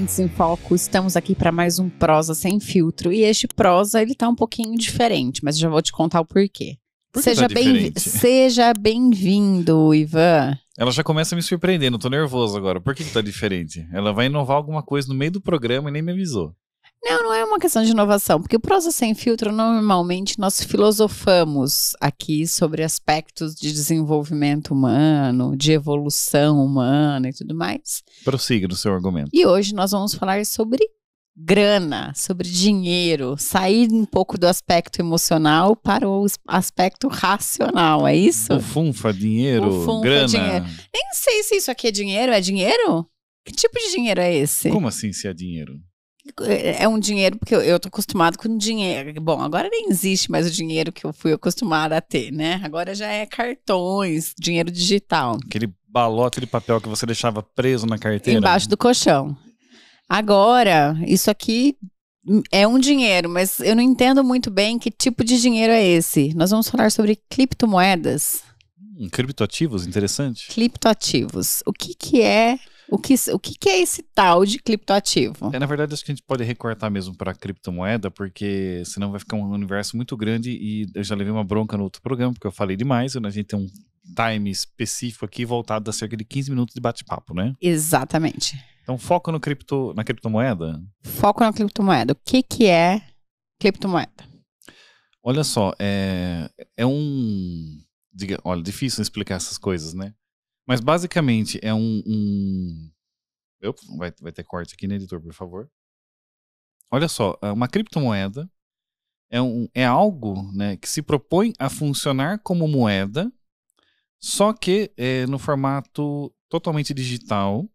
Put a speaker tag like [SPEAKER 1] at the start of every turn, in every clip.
[SPEAKER 1] Mentes em Foco, estamos aqui para mais um Prosa Sem Filtro. E este Prosa, ele tá um pouquinho diferente, mas já vou te contar o porquê.
[SPEAKER 2] Por que tá diferente?
[SPEAKER 1] Seja bem-vindo, Ivan.
[SPEAKER 2] Ela já começa a me surpreendendo, tô nervoso agora. Por que tá diferente? Ela vai inovar alguma coisa no meio do programa e nem me avisou.
[SPEAKER 1] Não é uma questão de inovação, porque o Prosa Sem Filtro, normalmente, nós filosofamos aqui sobre aspectos de desenvolvimento humano, de evolução humana e tudo mais.
[SPEAKER 2] Prossiga no seu argumento.
[SPEAKER 1] E hoje nós vamos falar sobre grana, sobre dinheiro, sair um pouco do aspecto emocional para o aspecto racional, é isso?
[SPEAKER 2] Bufunfa, dinheiro, grana.
[SPEAKER 1] Dinheiro. Nem sei se isso aqui é dinheiro, é dinheiro? Que tipo de dinheiro é esse?
[SPEAKER 2] Como assim se é dinheiro?
[SPEAKER 1] É um dinheiro, porque eu tô acostumado com dinheiro. Bom, agora nem existe mais o dinheiro que eu fui acostumada a ter, né? Agora já é cartões, dinheiro digital.
[SPEAKER 2] Aquele balote de papel que você deixava preso na carteira.
[SPEAKER 1] Embaixo do colchão. Agora, isso aqui é um dinheiro, mas eu não entendo muito bem que tipo de dinheiro é esse. Nós vamos falar sobre criptomoedas.
[SPEAKER 2] Criptoativos, interessante.
[SPEAKER 1] Criptoativos. O que é esse tal de criptoativo?
[SPEAKER 2] Na verdade, acho que a gente pode recortar mesmo para criptomoeda, porque senão vai ficar um universo muito grande e eu já levei uma bronca no outro programa, porque eu falei demais, a gente tem um time específico aqui voltado a cerca de 15 minutos de bate-papo, né?
[SPEAKER 1] Exatamente.
[SPEAKER 2] Então, foco na criptomoeda?
[SPEAKER 1] Foco na criptomoeda. O que é criptomoeda?
[SPEAKER 2] Olha só, olha, difícil explicar essas coisas, né? Mas basicamente é vai ter corte aqui, né, editor, por favor? Olha só, uma criptomoeda é algo, né, que se propõe a funcionar como moeda, só que no formato totalmente digital.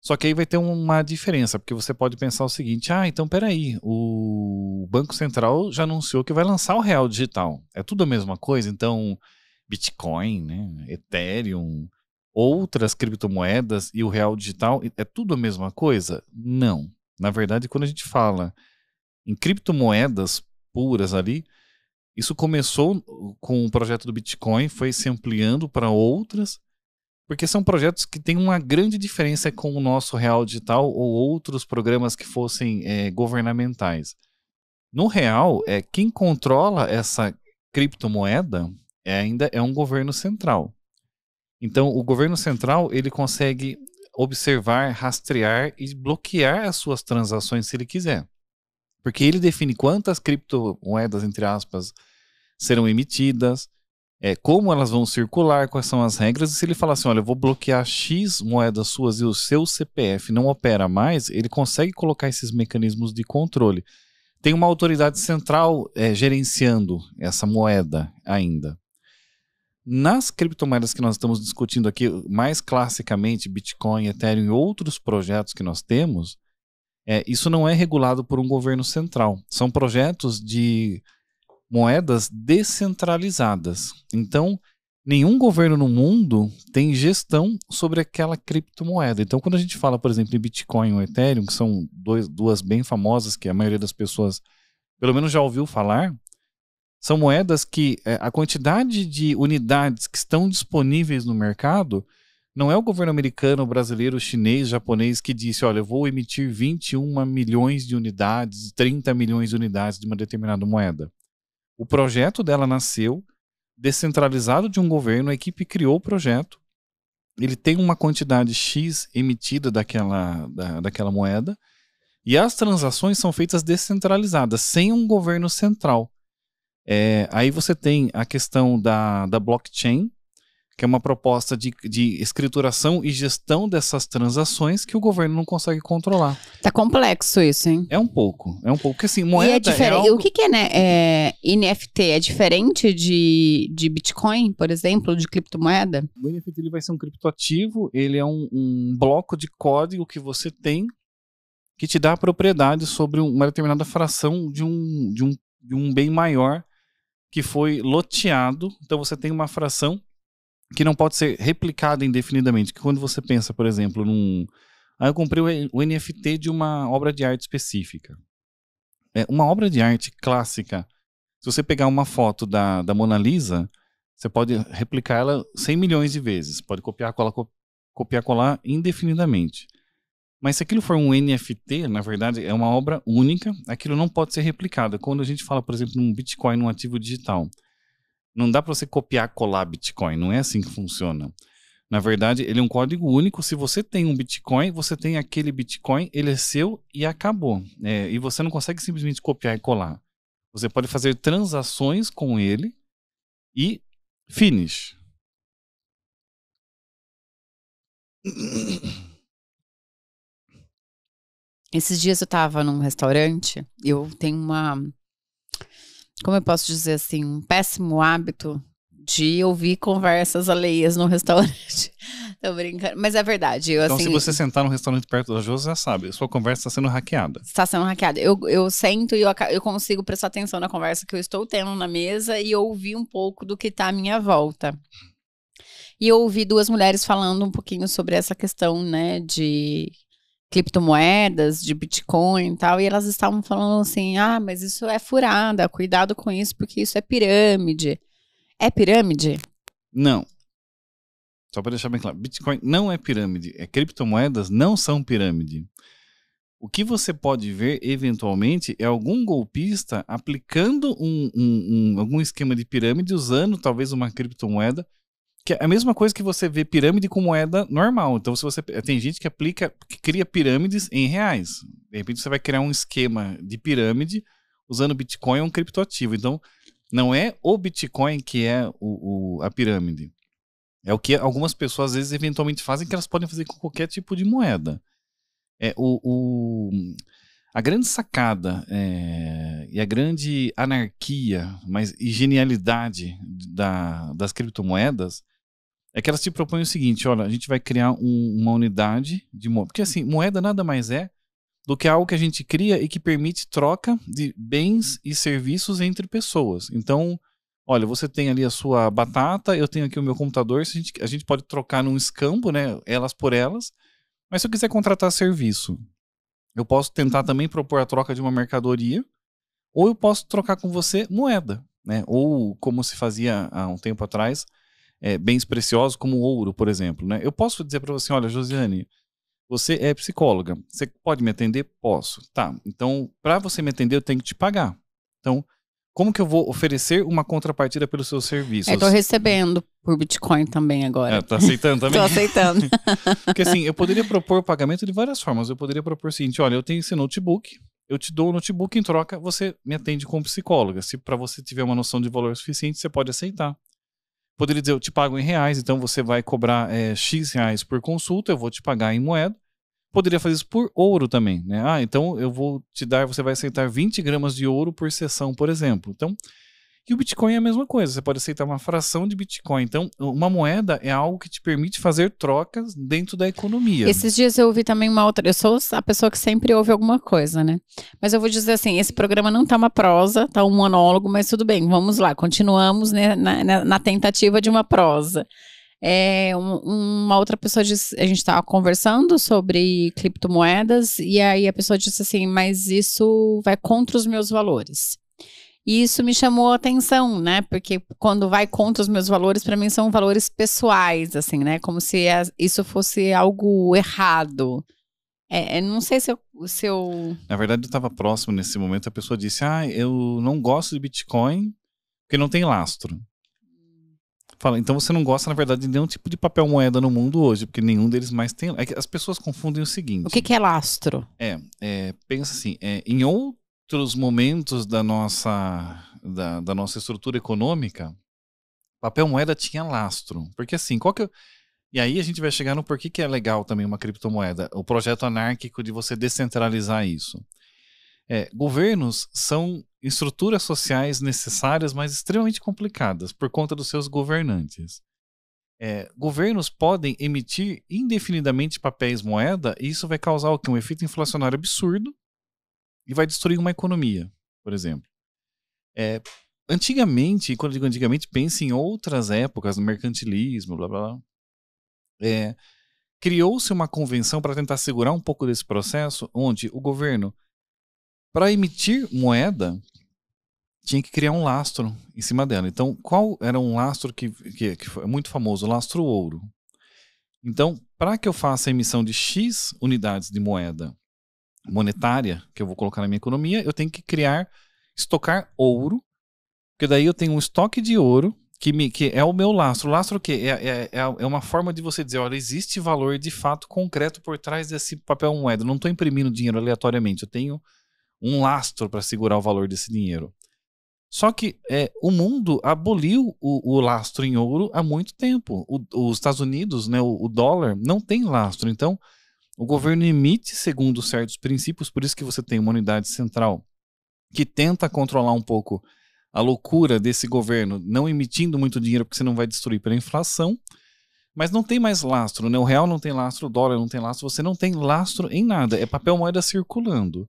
[SPEAKER 2] Só que aí vai ter uma diferença, porque você pode pensar o seguinte: então peraí, o Banco Central já anunciou que vai lançar o real digital. É tudo a mesma coisa? Então, Bitcoin, né, Ethereum, outras criptomoedas e o real digital, é tudo a mesma coisa? Não. Na verdade, quando a gente fala em criptomoedas puras ali, isso começou com o projeto do Bitcoin, foi se ampliando para outras, porque são projetos que têm uma grande diferença com o nosso real digital ou outros programas que fossem governamentais. No real, quem controla essa criptomoeda ainda é um governo central. Então, o governo central, ele consegue observar, rastrear e bloquear as suas transações se ele quiser. Porque ele define quantas criptomoedas, entre aspas, serão emitidas, como elas vão circular, quais são as regras. E se ele falar assim, olha, eu vou bloquear X moedas suas e o seu CPF não opera mais, ele consegue colocar esses mecanismos de controle. Tem uma autoridade central gerenciando essa moeda ainda. Nas criptomoedas que nós estamos discutindo aqui, mais classicamente Bitcoin, Ethereum e outros projetos que nós temos, isso não é regulado por um governo central. São projetos de moedas descentralizadas. Então, nenhum governo no mundo tem gestão sobre aquela criptomoeda. Então, quando a gente fala, por exemplo, em Bitcoin ou Ethereum, que são duas bem famosas, que a maioria das pessoas pelo menos já ouviu falar, são moedas que a quantidade de unidades que estão disponíveis no mercado não é o governo americano, brasileiro, chinês, japonês que disse, olha, eu vou emitir 21 milhões de unidades, 30 milhões de unidades de uma determinada moeda. O projeto dela nasceu descentralizado de um governo, a equipe criou o projeto, ele tem uma quantidade X emitida daquela moeda e as transações são feitas descentralizadas, sem um governo central. Aí você tem a questão da blockchain, que é uma proposta de escrituração e gestão dessas transações que o governo não consegue controlar.
[SPEAKER 1] Tá complexo isso, hein?
[SPEAKER 2] É um pouco. Porque assim, moeda
[SPEAKER 1] é diferente.
[SPEAKER 2] algo...
[SPEAKER 1] O que é, né? NFT é diferente de Bitcoin, por exemplo, de criptomoeda?
[SPEAKER 2] O NFT ele vai ser um criptoativo, ele é um bloco de código que você tem que te dá a propriedade sobre uma determinada fração de um bem maior que foi loteado. Então você tem uma fração que não pode ser replicada indefinidamente. Que quando você pensa, por exemplo, eu comprei o NFT de uma obra de arte específica. Uma obra de arte clássica, se você pegar uma foto da Mona Lisa, você pode replicar ela 100 milhões de vezes. Pode copiar, colar indefinidamente. Mas se aquilo for um NFT, na verdade, é uma obra única, aquilo não pode ser replicado. Quando a gente fala, por exemplo, num Bitcoin, num ativo digital, não dá para você copiar, colar Bitcoin, não é assim que funciona. Na verdade, ele é um código único. Se você tem um Bitcoin, você tem aquele Bitcoin, ele é seu e acabou. E você não consegue simplesmente copiar e colar. Você pode fazer transações com ele e finish.
[SPEAKER 1] Esses dias eu tava num restaurante, eu tenho como eu posso dizer assim, um péssimo hábito de ouvir conversas alheias no restaurante. Tô brincando, mas é verdade.
[SPEAKER 2] Então,
[SPEAKER 1] assim,
[SPEAKER 2] se você sentar num restaurante perto da Jo, já sabe, sua conversa está sendo hackeada.
[SPEAKER 1] Está sendo hackeada. Eu sento e eu consigo prestar atenção na conversa que eu estou tendo na mesa e ouvir um pouco do que está à minha volta. E eu ouvi duas mulheres falando um pouquinho sobre essa questão, né, de criptomoedas, de Bitcoin e tal, e elas estavam falando assim, mas isso é furada, cuidado com isso, porque isso é pirâmide. É pirâmide?
[SPEAKER 2] Não. Só para deixar bem claro, Bitcoin não é pirâmide, criptomoedas não são pirâmide. O que você pode ver, eventualmente, é algum golpista aplicando algum esquema de pirâmide usando talvez uma criptomoeda, que é a mesma coisa que você vê pirâmide com moeda normal. Então, se você tem gente que cria pirâmides em reais. De repente, você vai criar um esquema de pirâmide usando Bitcoin ou um criptoativo. Então, não é o Bitcoin que é a pirâmide. É o que algumas pessoas, às vezes, eventualmente fazem, que elas podem fazer com qualquer tipo de moeda. A grande sacada e a grande anarquia e genialidade das criptomoedas é que elas te propõem o seguinte: olha, a gente vai criar uma unidade de moeda. Porque assim, moeda nada mais é do que algo que a gente cria e que permite troca de bens e serviços entre pessoas. Então, olha, você tem ali a sua batata, eu tenho aqui o meu computador, a gente pode trocar num escambo, né, elas por elas, mas se eu quiser contratar serviço, eu posso tentar também propor a troca de uma mercadoria, ou eu posso trocar com você moeda, né, ou como se fazia há um tempo atrás, bens preciosos como ouro, por exemplo, né? Eu posso dizer para você, olha, Josiane, você é psicóloga, você pode me atender? Posso. Tá, então, para você me atender, eu tenho que te pagar. Então, como que eu vou oferecer uma contrapartida pelos seus serviços?
[SPEAKER 1] Eu tô recebendo por Bitcoin também agora.
[SPEAKER 2] Tá aceitando também?
[SPEAKER 1] Tô aceitando.
[SPEAKER 2] Porque assim, eu poderia propor o pagamento de várias formas. Eu poderia propor o seguinte: olha, eu tenho esse notebook, eu te dou o notebook, em troca você me atende como psicóloga. Se para você tiver uma noção de valor suficiente, você pode aceitar. Poderia dizer, eu te pago em reais, então você vai cobrar X reais por consulta, eu vou te pagar em moeda. Poderia fazer isso por ouro também, né? Então eu vou te dar, você vai aceitar 20 gramas de ouro por sessão, por exemplo. Então, e o Bitcoin é a mesma coisa, você pode aceitar uma fração de Bitcoin. Então, uma moeda é algo que te permite fazer trocas dentro da economia.
[SPEAKER 1] Esses dias eu ouvi também uma outra, eu sou a pessoa que sempre ouve alguma coisa, né? Mas eu vou dizer assim, esse programa não tá uma prosa, tá um monólogo, mas tudo bem, vamos lá, continuamos, né, na tentativa de uma prosa. Uma outra pessoa disse, a gente estava conversando sobre criptomoedas e aí a pessoa disse assim, mas isso vai contra os meus valores. E isso me chamou a atenção, né? Porque quando vai contra os meus valores, para mim são valores pessoais, assim, né? Como se isso fosse algo errado. Não sei se eu...
[SPEAKER 2] Na verdade, eu estava próximo nesse momento, a pessoa disse, eu não gosto de Bitcoin porque não tem lastro. Fala, então você não gosta, na verdade, de nenhum tipo de papel moeda no mundo hoje, porque nenhum deles mais tem. As pessoas confundem o seguinte.
[SPEAKER 1] O que é lastro?
[SPEAKER 2] Pensa assim, em outros momentos da nossa estrutura econômica, papel moeda tinha lastro. Porque assim, e aí a gente vai chegar no porquê que é legal também uma criptomoeda. O projeto anárquico de você descentralizar isso. Governos são estruturas sociais necessárias, mas extremamente complicadas por conta dos seus governantes. Governos podem emitir indefinidamente papéis moeda e isso vai causar o quê? Um efeito inflacionário absurdo e vai destruir uma economia, por exemplo. Antigamente, e quando eu digo antigamente, pense em outras épocas, no mercantilismo, blá blá blá. Criou-se uma convenção para tentar segurar um pouco desse processo, onde o governo, para emitir moeda, tinha que criar um lastro em cima dela. Então, qual era um lastro que foi muito famoso? O lastro ouro. Então, para que eu faça a emissão de X unidades de moeda monetária, que eu vou colocar na minha economia, eu tenho que estocar ouro, porque daí eu tenho um estoque de ouro, que é o meu lastro. O lastro o quê? É uma forma de você dizer, olha, existe valor de fato concreto por trás desse papel moeda. Eu não estou imprimindo dinheiro aleatoriamente, eu tenho um lastro para segurar o valor desse dinheiro. Só que o mundo aboliu o lastro em ouro há muito tempo. Os Estados Unidos, né, o dólar, não tem lastro. Então, o governo emite segundo certos princípios, por isso que você tem uma unidade central que tenta controlar um pouco a loucura desse governo, não emitindo muito dinheiro porque você não vai destruir pela inflação, mas não tem mais lastro, né? O real não tem lastro, o dólar não tem lastro, você não tem lastro em nada, é papel moeda circulando.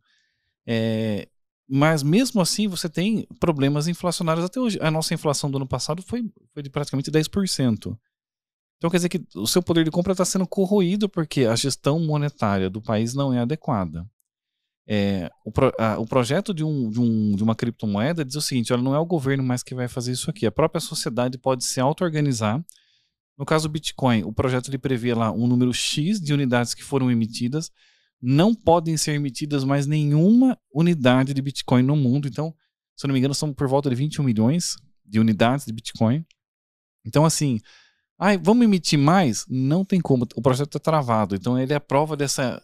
[SPEAKER 2] Mas mesmo assim você tem problemas inflacionários até hoje. A nossa inflação do ano passado foi de praticamente 10%. Então quer dizer que o seu poder de compra está sendo corroído porque a gestão monetária do país não é adequada. O projeto de uma criptomoeda diz o seguinte, olha, não é o governo mais que vai fazer isso aqui, a própria sociedade pode se auto-organizar. No caso do Bitcoin, o projeto ele prevê lá um número X de unidades que foram emitidas, não podem ser emitidas mais nenhuma unidade de Bitcoin no mundo. Então, se eu não me engano, são por volta de 21 milhões de unidades de Bitcoin. Então, assim, vamos emitir mais? Não tem como, o projeto está travado. Então, ele é a prova dessa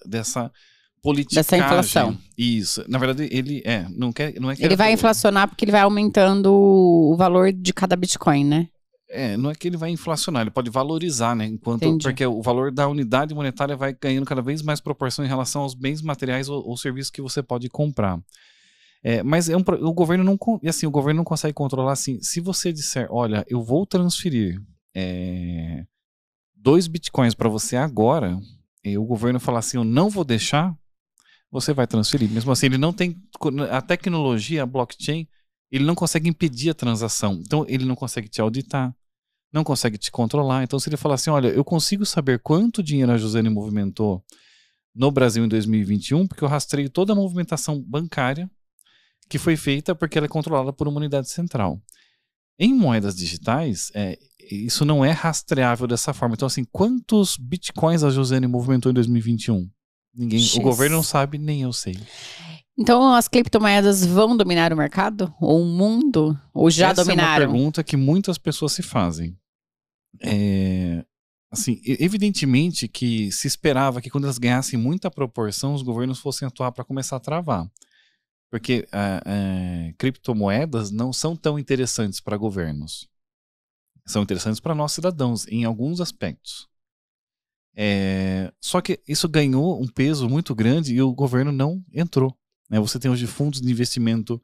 [SPEAKER 2] politicagem.
[SPEAKER 1] Dessa inflação.
[SPEAKER 2] Isso. Na verdade, ele não é que
[SPEAKER 1] ele vai inflacionar porque ele vai aumentando o valor de cada Bitcoin, né?
[SPEAKER 2] Não é que ele vai inflacionar, ele pode valorizar, né? Porque o valor da unidade monetária vai ganhando cada vez mais proporção em relação aos bens materiais ou serviços que você pode comprar. Mas o governo o governo não consegue controlar assim. Se você disser, olha, eu vou transferir 2 bitcoins para você agora, e o governo falar assim, eu não vou deixar, você vai transferir. Mesmo assim, ele não tem a tecnologia, a blockchain, ele não consegue impedir a transação. Então, ele não consegue te auditar, não consegue te controlar. Então, se ele falar assim, olha, eu consigo saber quanto dinheiro a Josiane movimentou no Brasil em 2021, porque eu rastreio toda a movimentação bancária que foi feita porque ela é controlada por uma unidade central. Em moedas digitais, isso não é rastreável dessa forma. Então, assim, quantos bitcoins a Josiane movimentou em 2021? Ninguém, o governo não sabe, nem eu sei.
[SPEAKER 1] Então as criptomoedas vão dominar o mercado? Ou o mundo? Ou já dominaram?
[SPEAKER 2] É uma pergunta que muitas pessoas se fazem. Assim, evidentemente que se esperava que quando elas ganhassem muita proporção, os governos fossem atuar para começar a travar. Porque criptomoedas não são tão interessantes para governos. São interessantes para nós cidadãos, em alguns aspectos. Só que isso ganhou um peso muito grande e o governo não entrou. Né? Você tem hoje fundos de investimento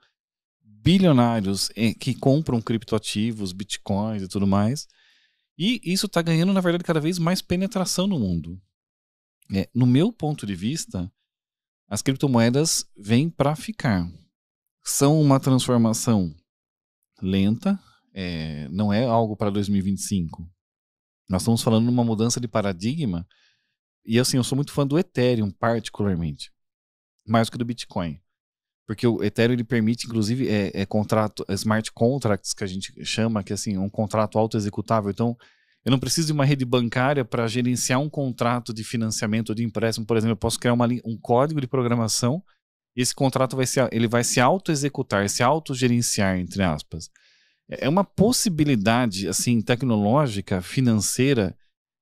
[SPEAKER 2] bilionários que compram criptoativos, bitcoins e tudo mais. E isso está ganhando, na verdade, cada vez mais penetração no mundo. No meu ponto de vista, as criptomoedas vêm para ficar. São uma transformação lenta, não é algo para 2025. Nós estamos falando de uma mudança de paradigma. E assim, eu sou muito fã do Ethereum, particularmente. Mais do que do Bitcoin. Porque o Ethereum ele permite, inclusive, contrato, smart contracts, que a gente chama, que é assim, um contrato auto-executável. Então, eu não preciso de uma rede bancária para gerenciar um contrato de financiamento ou de empréstimo. Por exemplo, eu posso criar um código de programação e esse contrato vai se auto-executar, se auto-gerenciar, entre aspas. É uma possibilidade assim, tecnológica, financeira,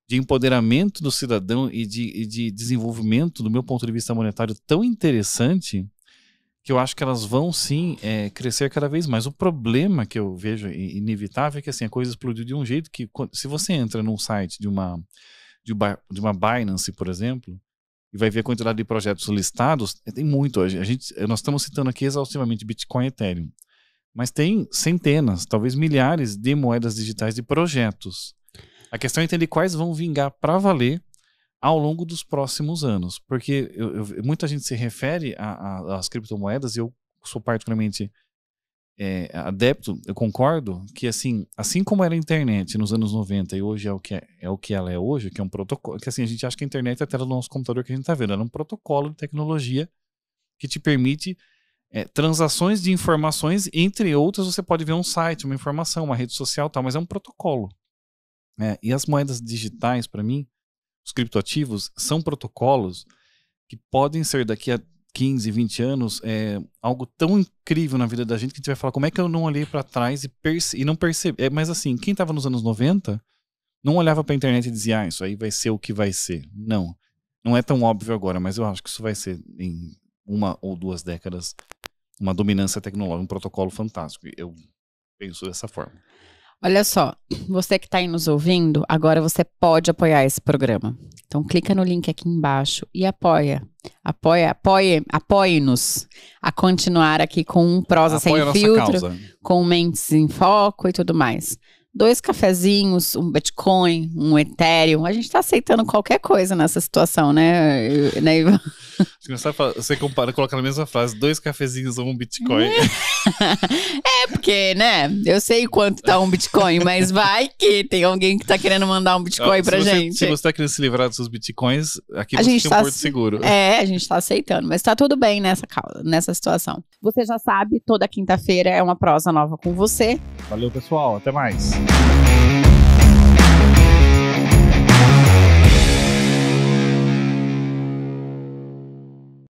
[SPEAKER 2] de empoderamento do cidadão e de desenvolvimento, do meu ponto de vista monetário, tão interessante que eu acho que elas vão sim crescer cada vez mais. O problema que eu vejo inevitável é que assim, a coisa explodiu de um jeito que, se você entra num site de uma Binance, por exemplo, e vai ver a quantidade de projetos listados, tem muito hoje. Nós estamos citando aqui exaustivamente Bitcoin e Ethereum, mas tem centenas, talvez milhares de moedas digitais de projetos. A questão é entender quais vão vingar para valer ao longo dos próximos anos, porque muita gente se refere às criptomoedas e eu sou particularmente adepto, eu concordo que assim como era a internet nos anos 90 e hoje é o que ela é hoje, que é um protocolo, que assim, a gente acha que a internet é a tela do nosso computador que a gente está vendo, era um protocolo de tecnologia que te permite transações de informações, entre outras você pode ver um site, uma informação, uma rede social, tal, mas é um protocolo. E as moedas digitais, para mim, os criptoativos são protocolos que podem ser daqui a 15, 20 anos algo tão incrível na vida da gente que a gente vai falar como é que eu não olhei para trás e não percebi. Mas assim, quem estava nos anos 90 não olhava para a internet e dizia, isso aí vai ser o que vai ser. Não é tão óbvio agora, mas eu acho que isso vai ser em 1 ou 2 décadas uma dominância tecnológica, um protocolo fantástico. Eu penso dessa forma.
[SPEAKER 1] Olha só, você que está aí nos ouvindo, agora você pode apoiar esse programa. Então clica no link aqui embaixo e apoie-nos a continuar aqui com um Prosa Sem Filtro, com Mentes em Foco e tudo mais. 2 cafezinhos, um Bitcoin, um Ethereum. A gente tá aceitando qualquer coisa nessa situação, né, Ivan?
[SPEAKER 2] Você coloca na mesma frase, 2 cafezinhos ou um Bitcoin.
[SPEAKER 1] Porque, né, eu sei quanto tá um Bitcoin, mas vai que tem alguém que tá querendo mandar um Bitcoin pra gente.
[SPEAKER 2] Se você tá querendo se livrar dos seus Bitcoins, aqui você tem um porto seguro.
[SPEAKER 1] A gente tá aceitando, mas tá tudo bem nessa situação. Você já sabe, toda quinta-feira é uma prosa nova com você.
[SPEAKER 2] Valeu, pessoal. Até mais.